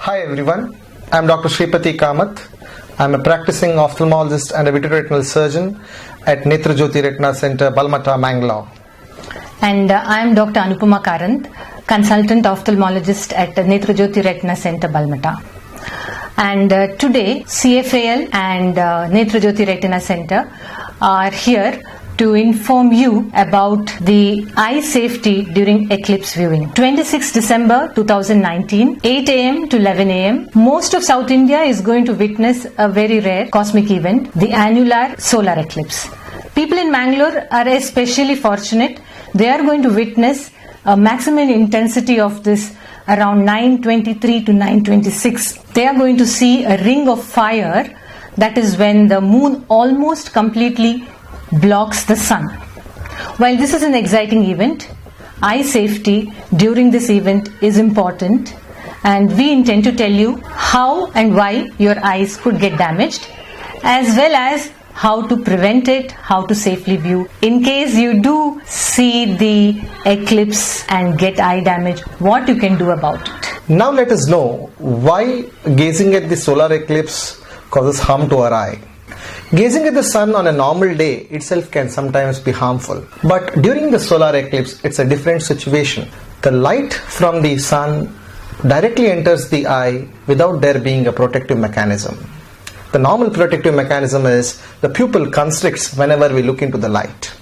Hi everyone, I am Dr. Shripati Kamath. I am a practicing ophthalmologist and a vitreoretinal surgeon at Netra Jyoti Retina Center, Balmata, Mangalore. And I am Dr. Anupama Karanth, consultant ophthalmologist at Netra Jyoti Retina Center, Balmata. And today CFAL and Netra Jyoti Retina Center are here to inform you about the eye safety during eclipse viewing. 26 December 2019, 8 am to 11 am, most of South India is going to witness a very rare cosmic event, the annular solar eclipse. People in Mangalore are especially fortunate. They are going to witness a maximum intensity of this around 9:23 to 9:26. They are going to see a ring of fire. That is when the moon almost completely blocks the sun. While this is an exciting event, eye safety during this event is important, and we intend to tell you how and why your eyes could get damaged, as well as how to prevent it, how to safely view. In case you do see the eclipse and get eye damage, what you can do about it. Now let us know why gazing at the solar eclipse causes harm to our eye. Gazing at the sun on a normal day itself can sometimes be harmful. But during the solar eclipse, it's a different situation. The light from the sun directly enters the eye without there being a protective mechanism. The normal protective mechanism is the pupil constricts whenever we look into the light.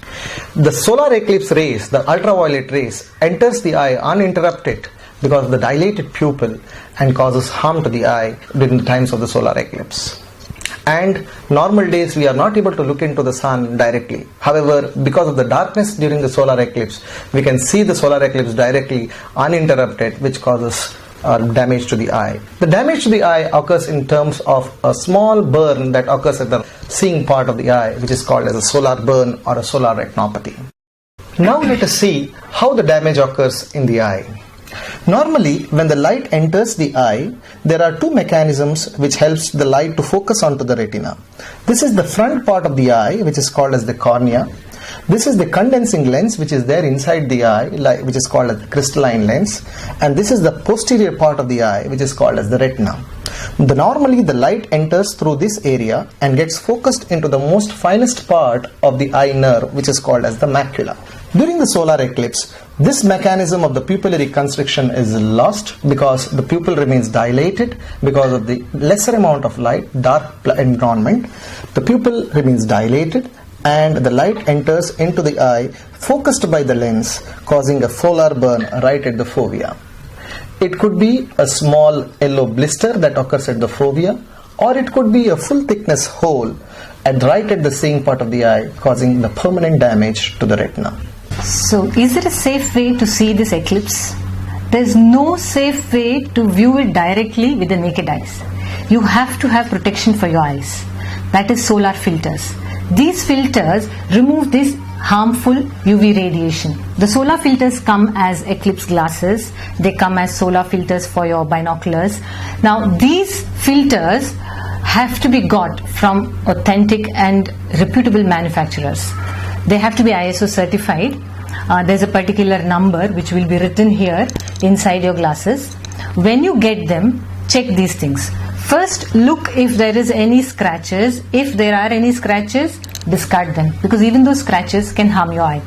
The solar eclipse rays, the ultraviolet rays, enters the eye uninterrupted because of the dilated pupil and causes harm to the eye during the times of the solar eclipse. And normal days we are not able to look into the sun directly. However, because of the darkness during the solar eclipse, we can see the solar eclipse directly uninterrupted, which causes damage to the eye. The damage to the eye occurs in terms of a small burn that occurs at the seeing part of the eye, which is called as a solar burn or a solar retinopathy. Now let us see how the damage occurs in the eye. Normally, when the light enters the eye, there are two mechanisms which helps the light to focus onto the retina. This is the front part of the eye, which is called as the cornea. This is the condensing lens which is there inside the eye, which is called as the crystalline lens. And this is the posterior part of the eye, which is called as the retina. Normally, the light enters through this area and gets focused into the most finest part of the eye nerve, which is called as the macula. During the solar eclipse, this mechanism of the pupillary constriction is lost because the pupil remains dilated because of the lesser amount of light, dark environment. The pupil remains dilated and the light enters into the eye focused by the lens, causing a solar burn right at the fovea. It could be a small yellow blister that occurs at the fovea, or it could be a full thickness hole right at the seeing part of the eye, causing the permanent damage to the retina. So, is there a safe way to see this eclipse? There is no safe way to view it directly with the naked eyes. You have to have protection for your eyes. That is solar filters. These filters remove this harmful UV radiation. The solar filters come as eclipse glasses. They come as solar filters for your binoculars. Now, these filters have to be got from authentic and reputable manufacturers. They have to be ISO certified. There's a particular number which will be written here inside your glasses. When you get them, check these things. First, look if there is any scratches. If there are any scratches, discard them, because even those scratches can harm your eye.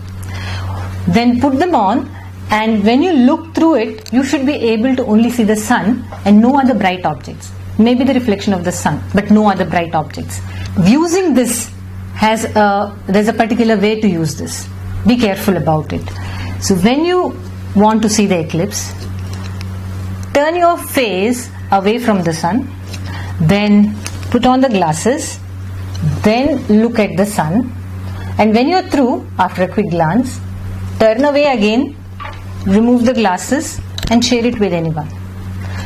Then put them on, and when you look through it, you should be able to only see the sun and no other bright objects. Maybe the reflection of the sun, but no other bright objects. Using this there's a particular way to use this. Be careful about it. So when you want to see the eclipse, turn your face away from the sun, then put on the glasses, then look at the sun, and when you're through, after a quick glance, turn away again, remove the glasses and share it with anyone.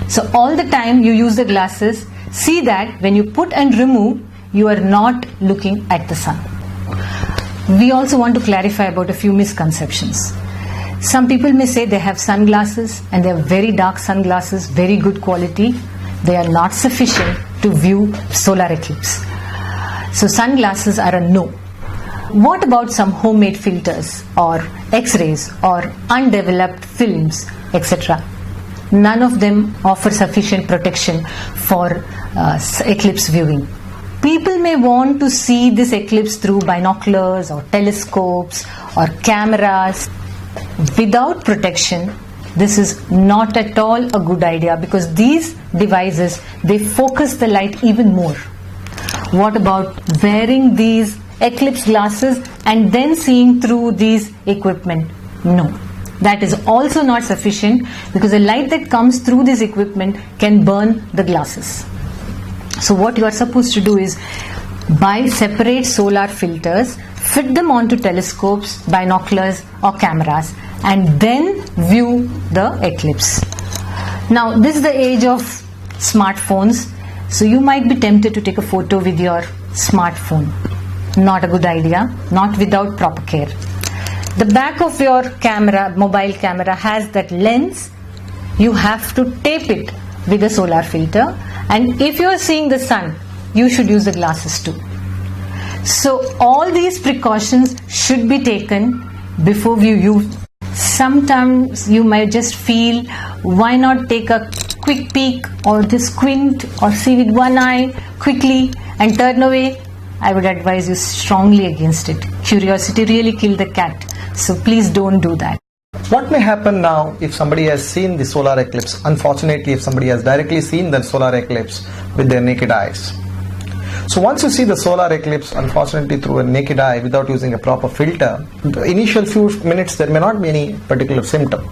So all the time you use the glasses, see that when you put and remove, you are not looking at the sun. We also want to clarify about a few misconceptions. Some people may say they have sunglasses and they are very dark sunglasses, very good quality. They are not sufficient to view solar eclipse. So sunglasses are a no. What about some homemade filters or X-rays or undeveloped films, etc.? none of them offer sufficient protection for eclipse viewing. People may want to see this eclipse through binoculars or telescopes or cameras. Without protection, this is not at all a good idea, because these devices, they focus the light even more. What about wearing these eclipse glasses and then seeing through these equipment? No. That is also not sufficient, because the light that comes through this equipment can burn the glasses. So what you are supposed to do is buy separate solar filters, fit them onto telescopes, binoculars or cameras, and then view the eclipse. Now this is the age of smartphones, so you might be tempted to take a photo with your smartphone. Not a good idea, not without proper care. The back of your camera, mobile camera, has that lens. You have to tape it with a solar filter, and if you are seeing the sun, you should use the glasses too. So all these precautions should be taken before you use. Sometimes you might just feel, why not take a quick peek or just squint or see with one eye quickly and turn away? I would advise you strongly against it. Curiosity really killed the cat. So please don't do that. What may happen now if somebody has seen the solar eclipse? Unfortunately, if somebody has directly seen the solar eclipse with their naked eyes. So once you see the solar eclipse, unfortunately through a naked eye without using a proper filter, the initial few minutes there may not be any particular symptom.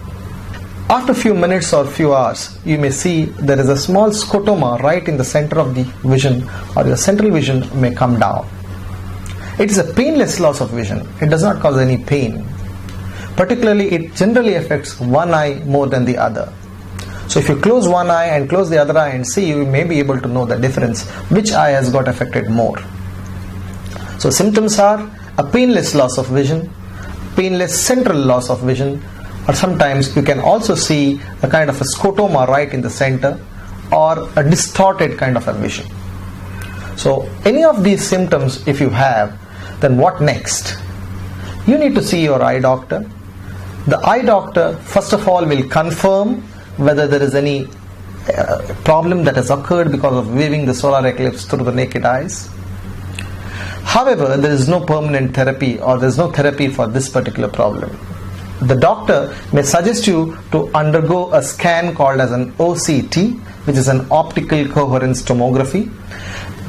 After a few minutes or few hours, you may see there is a small scotoma right in the center of the vision, or your central vision may come down. It is a painless loss of vision. It does not cause any pain. Particularly, it generally affects one eye more than the other. So if you close one eye and close the other eye and see, you may be able to know the difference, which eye has got affected more. So symptoms are a painless loss of vision, painless central loss of vision, or sometimes you can also see a kind of a scotoma right in the center, or a distorted kind of a vision. So any of these symptoms if you have, then what next? You need to see your eye doctor. The eye doctor first of all will confirm whether there is any problem that has occurred because of viewing the solar eclipse through the naked eyes. However, there is no permanent therapy, or there is no therapy for this particular problem. The doctor may suggest you to undergo a scan called as an OCT, which is an optical coherence tomography.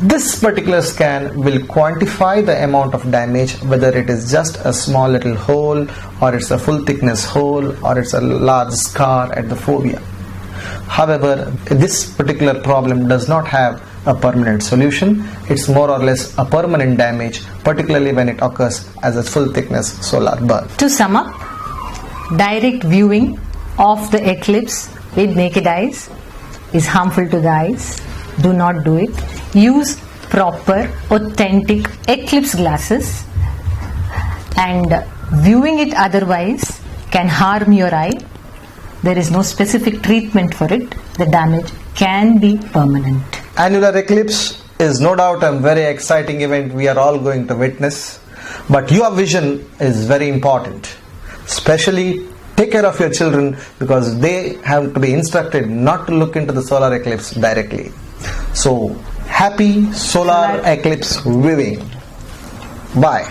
This particular scan will quantify the amount of damage, whether it is just a small little hole, or it's a full thickness hole, or it's a large scar at the fovea. However, this particular problem does not have a permanent solution. It's more or less a permanent damage, particularly when it occurs as a full thickness solar burn. To sum up, direct viewing of the eclipse with naked eyes is harmful to the eyes. Do not do it. Use proper, authentic eclipse glasses, and viewing it otherwise can harm your eye. There is no specific treatment for it. The damage can be permanent. Annular eclipse is no doubt a very exciting event we are all going to witness, but your vision is very important. Especially take care of your children, because they have to be instructed not to look into the solar eclipse directly. So happy solar eclipse viewing. Bye.